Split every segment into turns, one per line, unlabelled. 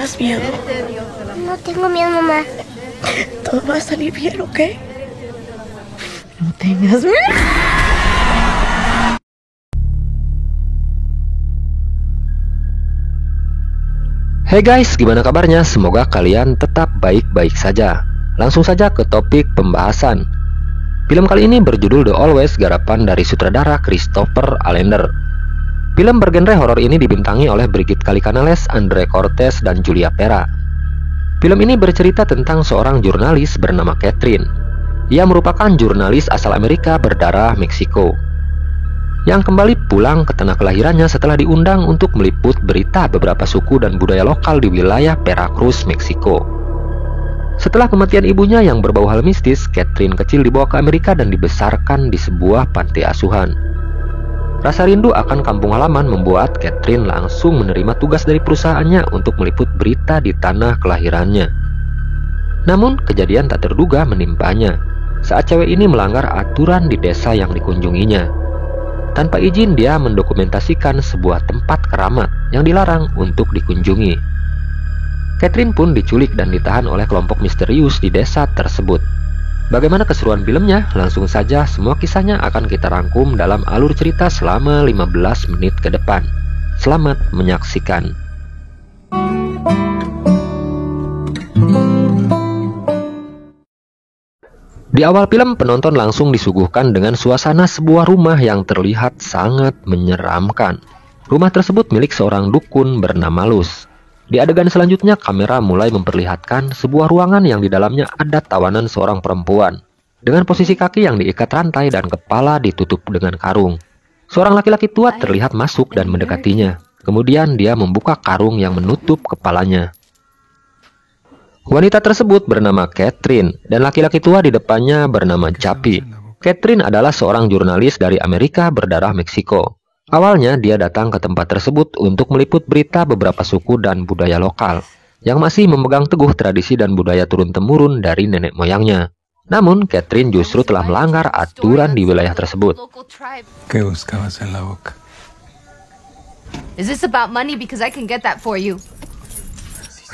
tengas miedo.
No tengo miedo, mamá.
Todo va a salir bien, ¿ok? No tengas miedo.
Hey guys, gimana kabarnya? Semoga kalian tetap baik-baik saja. Langsung saja ke topik pembahasan. Film kali ini berjudul The Always, garapan dari sutradara Christopher Allender. Film bergenre horor ini dibintangi oleh Brigitte Cali-Canales, Andre Cortez, dan Julia Pera. Film ini bercerita tentang seorang jurnalis bernama Catherine. Ia merupakan jurnalis asal Amerika berdarah Meksiko yang kembali pulang ke tanah kelahirannya setelah diundang untuk meliput berita beberapa suku dan budaya lokal di wilayah Veracruz, Meksiko. Setelah kematian ibunya yang berbau hal mistis, Catherine kecil dibawa ke Amerika dan dibesarkan di sebuah panti asuhan. Rasa rindu akan kampung halaman membuat Catherine langsung menerima tugas dari perusahaannya untuk meliput berita di tanah kelahirannya. Namun, kejadian tak terduga menimpanya saat cewek ini melanggar aturan di desa yang dikunjunginya. Tanpa izin, dia mendokumentasikan sebuah tempat keramat yang dilarang untuk dikunjungi. Catherine pun diculik dan ditahan oleh kelompok misterius di desa tersebut. Bagaimana keseruan filmnya? Langsung saja, semua kisahnya akan kita rangkum dalam alur cerita selama 15 menit ke depan. Selamat menyaksikan. Di awal film, penonton langsung disuguhkan dengan suasana sebuah rumah yang terlihat sangat menyeramkan. Rumah tersebut milik seorang dukun bernama Luz. Di adegan selanjutnya, kamera mulai memperlihatkan sebuah ruangan yang di dalamnya ada tawanan seorang perempuan dengan posisi kaki yang diikat rantai dan kepala ditutup dengan karung. Seorang laki-laki tua terlihat masuk dan mendekatinya. Kemudian dia membuka karung yang menutup kepalanya. Wanita tersebut bernama Catherine dan laki-laki tua di depannya bernama Chappie. Catherine adalah seorang jurnalis dari Amerika berdarah Meksiko. Awalnya dia datang ke tempat tersebut untuk meliput berita beberapa suku dan budaya lokal yang masih memegang teguh tradisi dan budaya turun-temurun dari nenek moyangnya. Namun, Catherine justru telah melanggar aturan di wilayah tersebut.
¿Qué buscabas en la boca?
Is this about money? Because I can get that for you.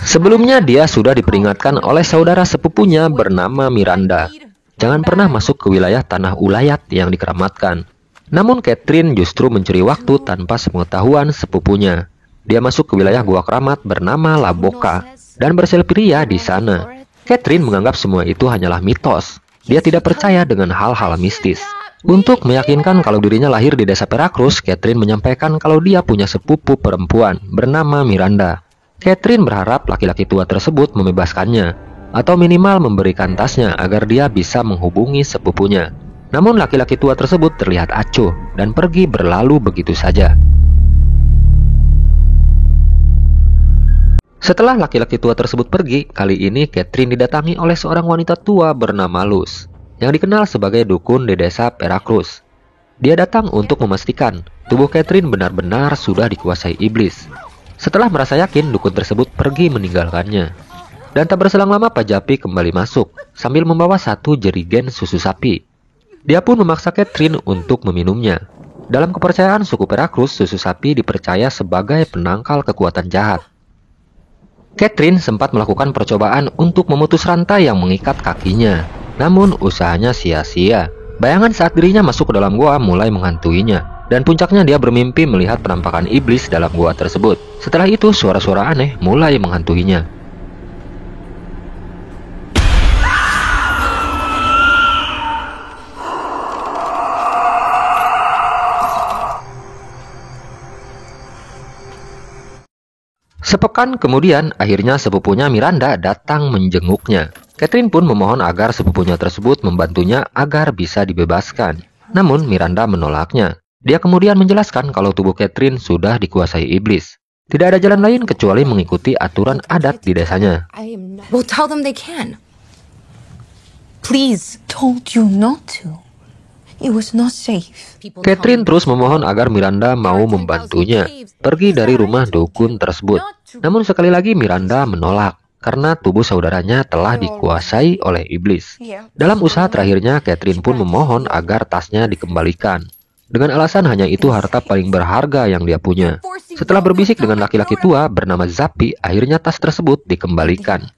Sebelumnya dia sudah diperingatkan oleh saudara sepupunya bernama Miranda. Jangan pernah masuk ke wilayah tanah ulayat yang dikeramatkan. Namun Catherine justru mencuri waktu tanpa sepengetahuan sepupunya. Dia masuk ke wilayah gua keramat bernama La Boca dan berselfie ria di sana. Catherine menganggap semua itu hanyalah mitos. Dia tidak percaya dengan hal-hal mistis. Untuk meyakinkan kalau dirinya lahir di desa Veracruz, Catherine menyampaikan kalau dia punya sepupu perempuan bernama Miranda. Catherine berharap laki-laki tua tersebut membebaskannya, atau minimal memberikan tasnya agar dia bisa menghubungi sepupunya. Namun laki-laki tua tersebut terlihat acuh dan pergi berlalu begitu saja. Setelah laki-laki tua tersebut pergi, kali ini Catherine didatangi oleh seorang wanita tua bernama Luz, yang dikenal sebagai dukun di desa Veracruz. Dia datang untuk memastikan tubuh Catherine benar-benar sudah dikuasai iblis. Setelah merasa yakin, dukun tersebut pergi meninggalkannya. Dan tak berselang lama, Pak Japi kembali masuk sambil membawa satu jerigen susu sapi. Dia pun memaksa Catherine untuk meminumnya. Dalam kepercayaan suku Veracruz, susu sapi dipercaya sebagai penangkal kekuatan jahat. Catherine sempat melakukan percobaan untuk memutus rantai yang mengikat kakinya. Namun usahanya sia-sia. Bayangan saat dirinya masuk ke dalam gua mulai menghantuinya. Dan puncaknya dia bermimpi melihat penampakan iblis dalam gua tersebut. Setelah itu suara-suara aneh mulai menghantuinya. Sepekan kemudian, akhirnya sepupunya Miranda datang menjenguknya. Catherine pun memohon agar sepupunya tersebut membantunya agar bisa dibebaskan. Namun Miranda menolaknya. Dia kemudian menjelaskan kalau tubuh Catherine sudah dikuasai iblis. Tidak ada jalan lain kecuali mengikuti aturan adat di desanya.
Well, tell them they can. Please.
Told you not to. It was not safe.
Catherine terus memohon agar Miranda mau membantunya pergi dari rumah dukun tersebut. Namun sekali lagi Miranda menolak karena tubuh saudaranya telah dikuasai oleh iblis. Dalam usaha terakhirnya, Catherine pun memohon agar tasnya dikembalikan. dengan alasan hanya itu harta paling berharga yang dia punya. Setelah berbisik dengan laki-laki tua bernama Zappi, akhirnya tas tersebut dikembalikan.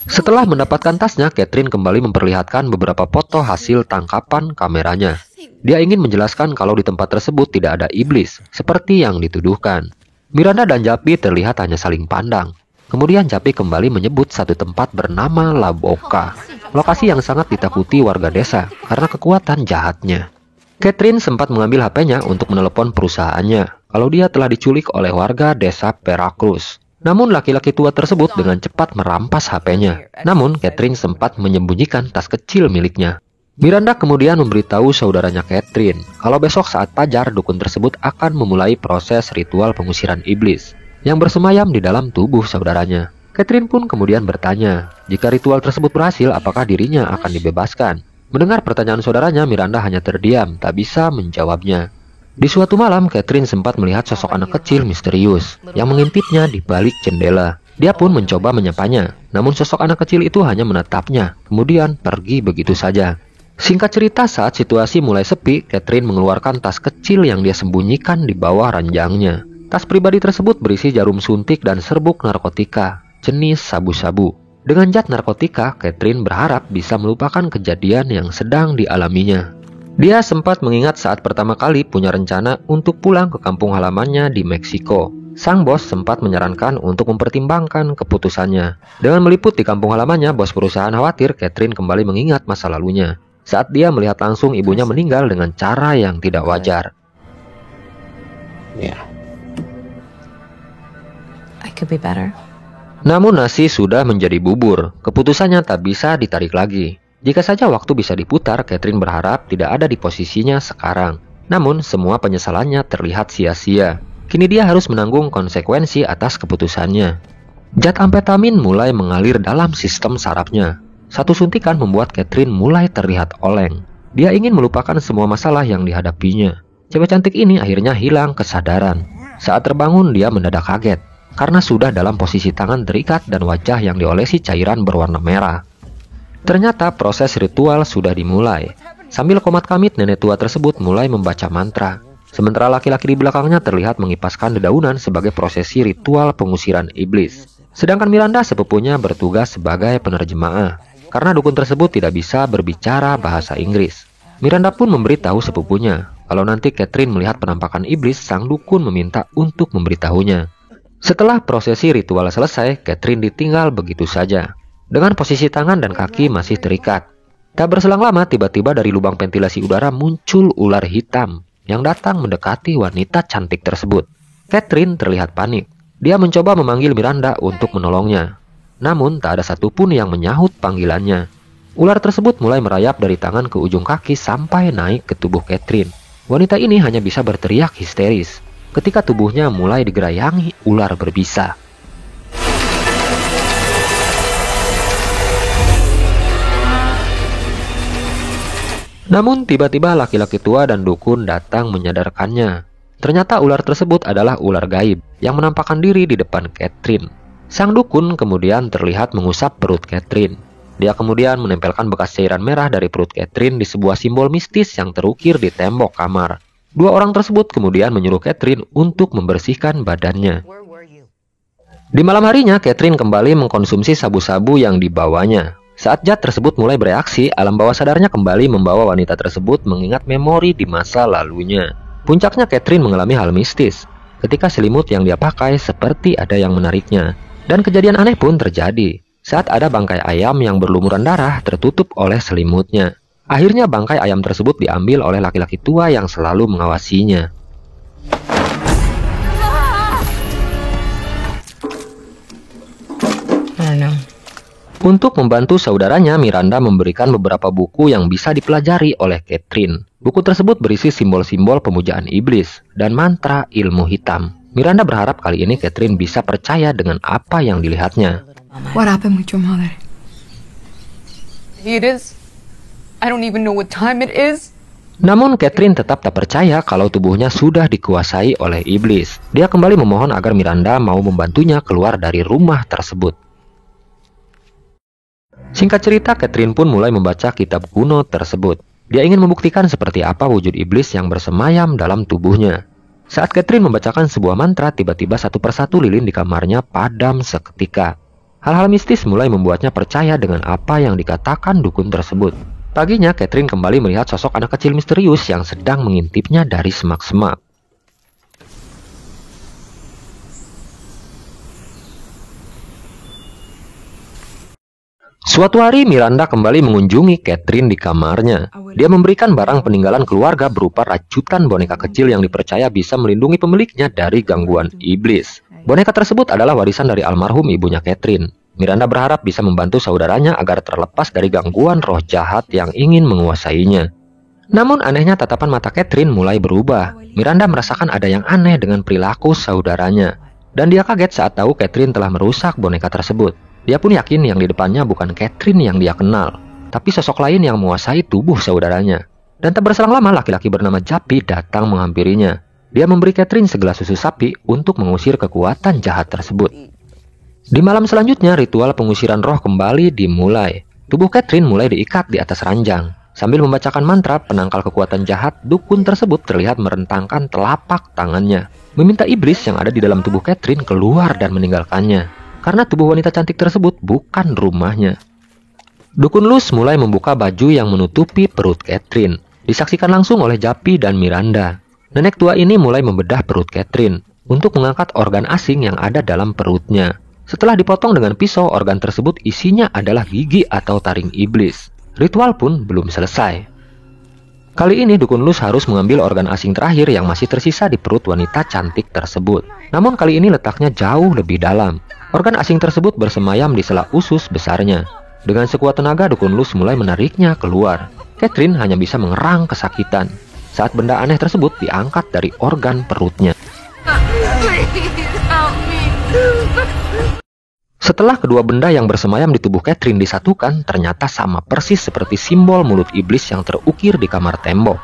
Setelah mendapatkan tasnya, Catherine kembali memperlihatkan beberapa foto hasil tangkapan kameranya. Dia ingin menjelaskan kalau di tempat tersebut tidak ada iblis, seperti yang dituduhkan. Miranda dan Zappi terlihat hanya saling pandang. Kemudian Zappi kembali menyebut satu tempat bernama La Boca, lokasi yang sangat ditakuti warga desa karena kekuatan jahatnya. Catherine sempat mengambil HP-nya untuk menelepon perusahaannya kalau dia telah diculik oleh warga desa Veracruz. Namun laki-laki tua tersebut dengan cepat merampas HP-nya. Namun Catherine sempat menyembunyikan tas kecil miliknya. Miranda kemudian memberitahu saudaranya Catherine kalau besok saat fajar dukun tersebut akan memulai proses ritual pengusiran iblis yang bersemayam di dalam tubuh saudaranya. Catherine pun kemudian bertanya, jika ritual tersebut berhasil, apakah dirinya akan dibebaskan? Mendengar pertanyaan saudaranya, Miranda hanya terdiam, tak bisa menjawabnya. Di suatu malam, Catherine sempat melihat sosok anak kecil misterius yang mengintipnya di balik jendela. Dia pun mencoba menyapanya, namun sosok anak kecil itu hanya menatapnya, kemudian pergi begitu saja. Singkat cerita, saat situasi mulai sepi, Catherine mengeluarkan tas kecil yang dia sembunyikan di bawah ranjangnya. Tas pribadi tersebut berisi jarum suntik dan serbuk narkotika, jenis sabu-sabu. Dengan zat narkotika, Catherine berharap bisa melupakan kejadian yang sedang dialaminya. Dia sempat mengingat saat pertama kali punya rencana untuk pulang ke kampung halamannya di Meksiko. Sang bos sempat menyarankan untuk mempertimbangkan keputusannya. Dengan meliput di kampung halamannya, bos perusahaan khawatir Catherine kembali mengingat masa lalunya. Saat dia melihat langsung ibunya meninggal dengan cara yang tidak wajar.
Could be better.
Namun nasi sudah menjadi bubur. Keputusannya tak bisa ditarik lagi. Jika saja waktu bisa diputar, Catherine berharap tidak ada di posisinya sekarang. Namun semua penyesalannya terlihat sia-sia. Kini dia harus menanggung konsekuensi atas keputusannya. Zat amfetamin mulai mengalir dalam sistem sarafnya. Satu suntikan membuat Catherine mulai terlihat oleng. Dia ingin melupakan semua masalah yang dihadapinya. Cewek cantik ini akhirnya hilang kesadaran. Saat terbangun, dia mendadak kaget karena sudah dalam posisi tangan terikat dan wajah yang diolesi cairan berwarna merah. Ternyata proses ritual sudah dimulai. Sambil komat kamit, nenek tua tersebut mulai membaca mantra. Sementara laki-laki di belakangnya terlihat mengipaskan dedaunan sebagai prosesi ritual pengusiran iblis. Sedangkan Miranda sepupunya bertugas sebagai penerjemah. Karena dukun tersebut tidak bisa berbicara bahasa Inggris. Miranda pun memberitahu sepupunya kalau nanti Catherine melihat penampakan iblis, sang dukun meminta untuk memberitahunya. Setelah prosesi ritual selesai, Catherine ditinggal begitu saja, dengan posisi tangan dan kaki masih terikat. Tak berselang lama, tiba-tiba dari lubang ventilasi udara muncul ular hitam yang datang mendekati wanita cantik tersebut. Catherine terlihat panik. Dia mencoba memanggil Miranda untuk menolongnya. Namun tak ada satupun yang menyahut panggilannya. Ular tersebut mulai merayap dari tangan ke ujung kaki sampai naik ke tubuh Catherine. Wanita ini hanya bisa berteriak histeris ketika tubuhnya mulai digerayangi ular berbisa. Namun tiba-tiba laki-laki tua dan dukun datang menyadarkannya. Ternyata ular tersebut adalah ular gaib yang menampakkan diri di depan Catherine. Sang dukun kemudian terlihat mengusap perut Catherine. Dia kemudian menempelkan bekas cairan merah dari perut Catherine di sebuah simbol mistis yang terukir di tembok kamar. Dua orang tersebut kemudian menyuruh Catherine untuk membersihkan badannya. Di malam harinya, Catherine kembali mengkonsumsi sabu-sabu yang dibawanya. Saat zat tersebut mulai bereaksi, alam bawah sadarnya kembali membawa wanita tersebut mengingat memori di masa lalunya. Puncaknya, Catherine mengalami hal mistis ketika selimut yang dia pakai seperti ada yang menariknya. Dan kejadian aneh pun terjadi saat ada bangkai ayam yang berlumuran darah tertutup oleh selimutnya. Akhirnya bangkai ayam tersebut diambil oleh laki-laki tua yang selalu mengawasinya. Untuk membantu saudaranya, Miranda memberikan beberapa buku yang bisa dipelajari oleh Catherine. Buku tersebut berisi simbol-simbol pemujaan iblis dan mantra ilmu hitam. Miranda berharap kali ini Catherine bisa percaya dengan apa yang dilihatnya.
What happened with your mother?
It is. I don't even know what time it is.
Namun Catherine tetap tak percaya kalau tubuhnya sudah dikuasai oleh iblis. Dia kembali memohon agar Miranda mau membantunya keluar dari rumah tersebut. Singkat cerita, Catherine pun mulai membaca kitab kuno tersebut. Dia ingin membuktikan seperti apa wujud iblis yang bersemayam dalam tubuhnya. Saat Catherine membacakan sebuah mantra, tiba-tiba satu persatu lilin di kamarnya padam seketika. Hal-hal mistis mulai membuatnya percaya dengan apa yang dikatakan dukun tersebut. Paginya, Catherine kembali melihat sosok anak kecil misterius yang sedang mengintipnya dari semak-semak. Suatu hari, Miranda kembali mengunjungi Catherine di kamarnya. Dia memberikan barang peninggalan keluarga berupa rajutan boneka kecil yang dipercaya bisa melindungi pemiliknya dari gangguan iblis. Boneka tersebut adalah warisan dari almarhum ibunya Catherine. Miranda berharap bisa membantu saudaranya agar terlepas dari gangguan roh jahat yang ingin menguasainya. Namun anehnya tatapan mata Catherine mulai berubah. Miranda merasakan ada yang aneh dengan perilaku saudaranya. Dan dia kaget saat tahu Catherine telah merusak boneka tersebut. Dia pun yakin yang di depannya bukan Catherine yang dia kenal, tapi sosok lain yang menguasai tubuh saudaranya. Dan tak berselang lama, laki-laki bernama Japi datang menghampirinya. Dia memberi Catherine segelas susu sapi untuk mengusir kekuatan jahat tersebut. Di malam selanjutnya, ritual pengusiran roh kembali dimulai. Tubuh Catherine mulai diikat di atas ranjang. Sambil membacakan mantra penangkal kekuatan jahat, dukun tersebut terlihat merentangkan telapak tangannya, meminta iblis yang ada di dalam tubuh Catherine keluar dan meninggalkannya. Karena tubuh wanita cantik tersebut bukan rumahnya. Dukun Luz mulai membuka baju yang menutupi perut Catherine. Disaksikan langsung oleh Japi dan Miranda. Nenek tua ini mulai membedah perut Catherine untuk mengangkat organ asing yang ada dalam perutnya. Setelah dipotong dengan pisau, organ tersebut isinya adalah gigi atau taring iblis. Ritual pun belum selesai. Kali ini Dukun Luz harus mengambil organ asing terakhir yang masih tersisa di perut wanita cantik tersebut. Namun kali ini letaknya jauh lebih dalam. Organ asing tersebut bersemayam di sela usus besarnya. Dengan sekuat tenaga, Dukun Luz mulai menariknya keluar. Catherine hanya bisa mengerang kesakitan saat benda aneh tersebut diangkat dari organ perutnya. Setelah kedua benda yang bersemayam di tubuh Catherine disatukan, ternyata sama persis seperti simbol mulut iblis yang terukir di kamar tembok.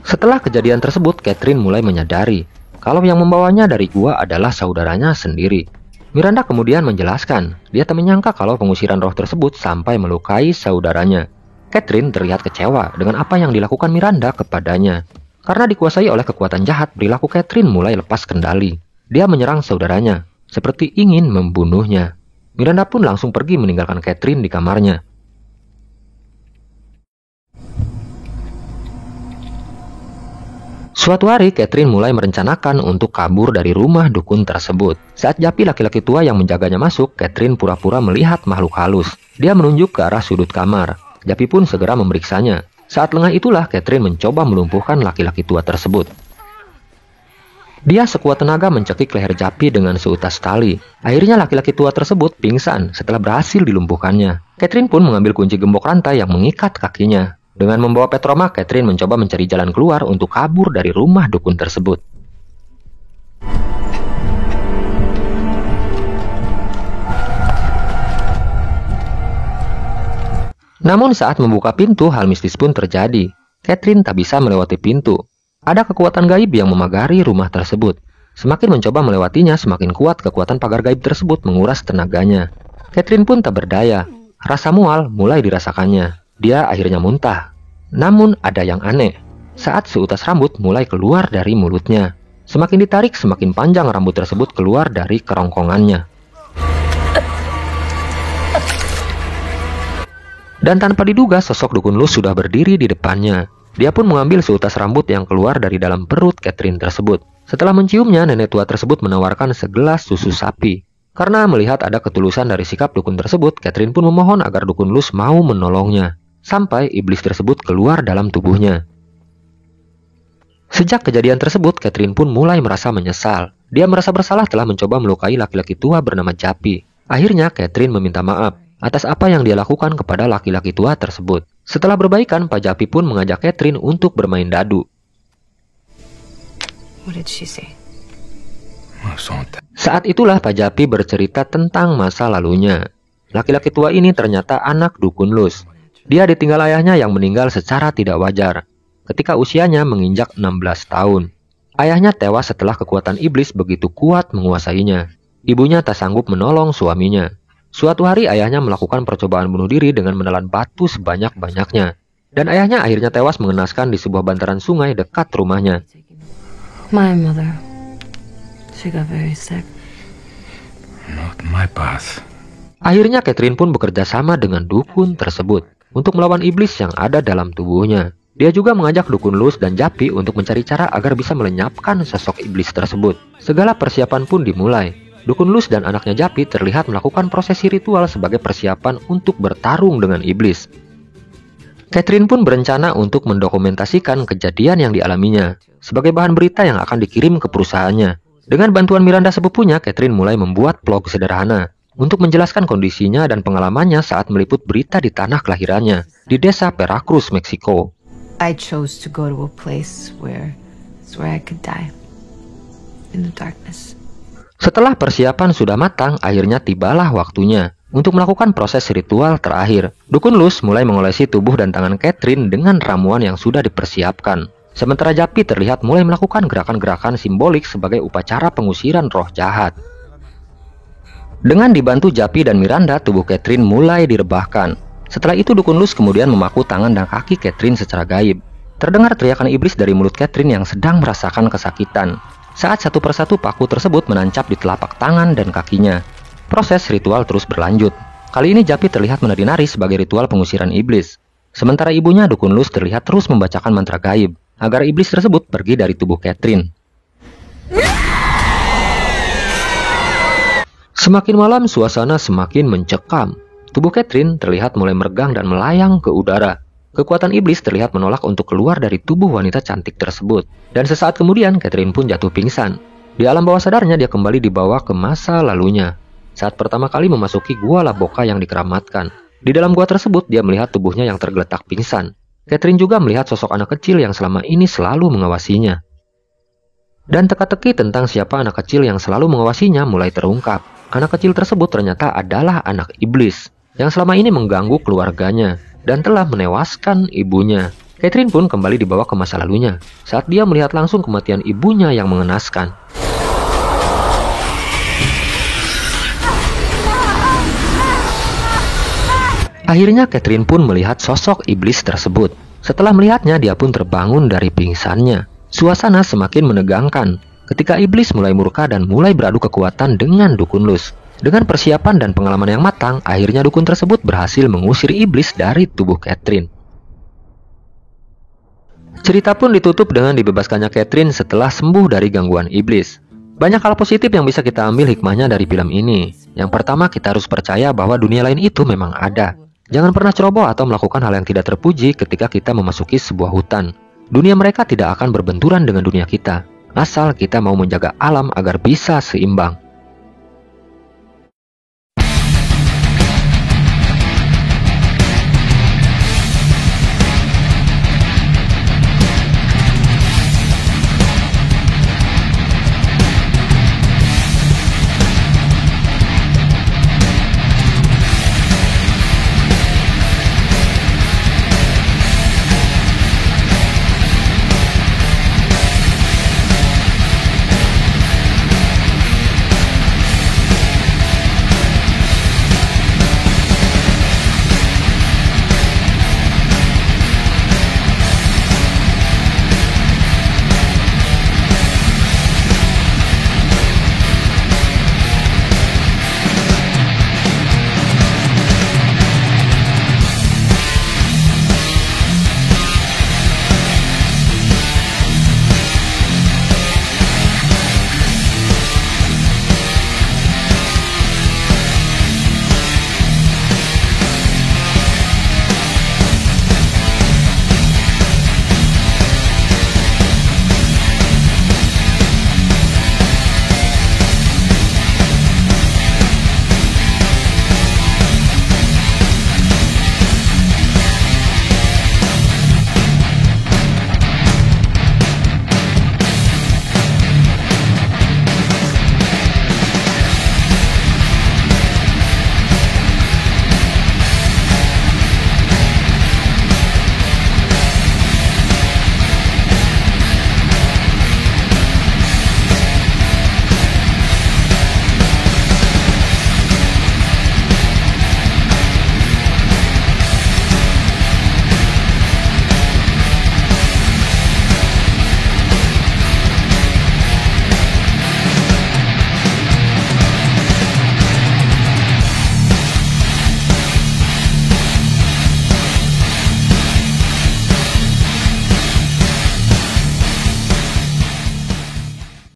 Setelah kejadian tersebut, Catherine mulai menyadari kalau yang membawanya dari gua adalah saudaranya sendiri. Miranda kemudian menjelaskan, dia tak menyangka kalau pengusiran roh tersebut sampai melukai saudaranya. Catherine terlihat kecewa dengan apa yang dilakukan Miranda kepadanya. Karena dikuasai oleh kekuatan jahat, perilaku Catherine mulai lepas kendali. Dia menyerang saudaranya, seperti ingin membunuhnya. Miranda pun langsung pergi meninggalkan Catherine di kamarnya. Suatu hari, Catherine mulai merencanakan untuk kabur dari rumah dukun tersebut. Saat Japi laki-laki tua yang menjaganya masuk, Catherine pura-pura melihat makhluk halus. Dia menunjuk ke arah sudut kamar. Japi pun segera memeriksanya. Saat lengah itulah, Catherine mencoba melumpuhkan laki-laki tua tersebut. Dia sekuat tenaga mencekik leher Japi dengan seutas tali. Akhirnya laki-laki tua tersebut pingsan setelah berhasil dilumpuhkannya. Catherine pun mengambil kunci gembok rantai yang mengikat kakinya. Dengan membawa petroma, Catherine mencoba mencari jalan keluar untuk kabur dari rumah dukun tersebut. Namun saat membuka pintu, hal mistis pun terjadi. Catherine tak bisa melewati pintu. Ada kekuatan gaib yang memagari rumah tersebut. Semakin mencoba melewatinya, semakin kuat kekuatan pagar gaib tersebut menguras tenaganya. Catherine pun tak berdaya. Rasa mual mulai dirasakannya. Dia akhirnya muntah. Namun ada yang aneh. Saat seutas rambut mulai keluar dari mulutnya. Semakin ditarik, semakin panjang rambut tersebut keluar dari kerongkongannya. Dan tanpa diduga, sosok Dukun Luz sudah berdiri di depannya. Dia pun mengambil seutas rambut yang keluar dari dalam perut Catherine tersebut. Setelah menciumnya, nenek tua tersebut menawarkan segelas susu sapi. Karena melihat ada ketulusan dari sikap dukun tersebut, Catherine pun memohon agar Dukun Luz mau menolongnya. Sampai iblis tersebut keluar dalam tubuhnya. Sejak kejadian tersebut, Catherine pun mulai merasa menyesal. Dia merasa bersalah telah mencoba melukai laki-laki tua bernama Japi. Akhirnya, Catherine meminta maaf atas apa yang dia lakukan kepada laki-laki tua tersebut. Setelah berbaikan, Pak Japi pun mengajak Catherine untuk bermain dadu.
What did she say?
Saat itulah Pak Japi bercerita tentang masa lalunya. Laki-laki tua ini ternyata anak Dukun Luz. Dia ditinggal ayahnya yang meninggal secara tidak wajar ketika usianya menginjak 16 tahun. Ayahnya tewas setelah kekuatan iblis begitu kuat menguasainya. Ibunya tak sanggup menolong suaminya. Suatu hari ayahnya melakukan percobaan bunuh diri dengan menelan batu sebanyak-banyaknya. Dan ayahnya akhirnya tewas mengenaskan di sebuah bantaran sungai dekat rumahnya.
My mother. She got very sick.
Not my path.
Akhirnya Catherine pun bekerja sama dengan dukun tersebut untuk melawan iblis yang ada dalam tubuhnya. Dia juga mengajak dukun Luz dan Japi untuk mencari cara agar bisa melenyapkan sosok iblis tersebut. Segala persiapan pun dimulai. Dukun Luz dan anaknya Japi terlihat melakukan prosesi ritual sebagai persiapan untuk bertarung dengan iblis. Catherine pun berencana untuk mendokumentasikan kejadian yang dialaminya sebagai bahan berita yang akan dikirim ke perusahaannya. Dengan bantuan Miranda sepupunya, Catherine mulai membuat vlog sederhana untuk menjelaskan kondisinya dan pengalamannya saat meliput berita di tanah kelahirannya, di desa Veracruz, Meksiko.
I chose to go to a place where I could die in the darkness.
Setelah persiapan sudah matang, akhirnya tibalah waktunya untuk melakukan proses ritual terakhir. Dukun Luz mulai mengolesi tubuh dan tangan Catherine dengan ramuan yang sudah dipersiapkan. Sementara Japi terlihat mulai melakukan gerakan-gerakan simbolik sebagai upacara pengusiran roh jahat. Dengan dibantu Japi dan Miranda, tubuh Catherine mulai direbahkan. Setelah itu Dukun Luz kemudian memaku tangan dan kaki Catherine secara gaib. Terdengar teriakan iblis dari mulut Catherine yang sedang merasakan kesakitan saat satu persatu paku tersebut menancap di telapak tangan dan kakinya. Proses ritual terus berlanjut. Kali ini Japi terlihat menari-nari sebagai ritual pengusiran iblis. Sementara ibunya Dukun Luz terlihat terus membacakan mantra gaib agar iblis tersebut pergi dari tubuh Catherine. Semakin malam suasana semakin mencekam. Tubuh Catherine terlihat mulai meregang dan melayang ke udara. Kekuatan iblis terlihat menolak untuk keluar dari tubuh wanita cantik tersebut. Dan sesaat kemudian Catherine pun jatuh pingsan. Di alam bawah sadarnya dia kembali dibawa ke masa lalunya saat pertama kali memasuki gua Laboka yang dikeramatkan. Di dalam gua tersebut dia melihat tubuhnya yang tergeletak pingsan. Catherine juga melihat sosok anak kecil yang selama ini selalu mengawasinya. Dan teka-teki tentang siapa anak kecil yang selalu mengawasinya mulai terungkap. Anak kecil tersebut ternyata adalah anak iblis yang selama ini mengganggu keluarganya dan telah menewaskan ibunya. Catherine pun kembali dibawa ke masa lalunya saat dia melihat langsung kematian ibunya yang mengenaskan. Akhirnya Catherine pun melihat sosok iblis tersebut. Setelah melihatnya, dia pun terbangun dari pingsannya. Suasana semakin menegangkan ketika iblis mulai murka dan mulai beradu kekuatan dengan Dukun Luz. Dengan persiapan dan pengalaman yang matang, akhirnya dukun tersebut berhasil mengusir iblis dari tubuh Catherine. Cerita pun ditutup dengan dibebaskannya Catherine setelah sembuh dari gangguan iblis. Banyak hal positif yang bisa kita ambil hikmahnya dari film ini. Yang pertama, kita harus percaya bahwa dunia lain itu memang ada. Jangan pernah ceroboh atau melakukan hal yang tidak terpuji ketika kita memasuki sebuah hutan. Dunia mereka tidak akan berbenturan dengan dunia kita, asal kita mau menjaga alam agar bisa seimbang.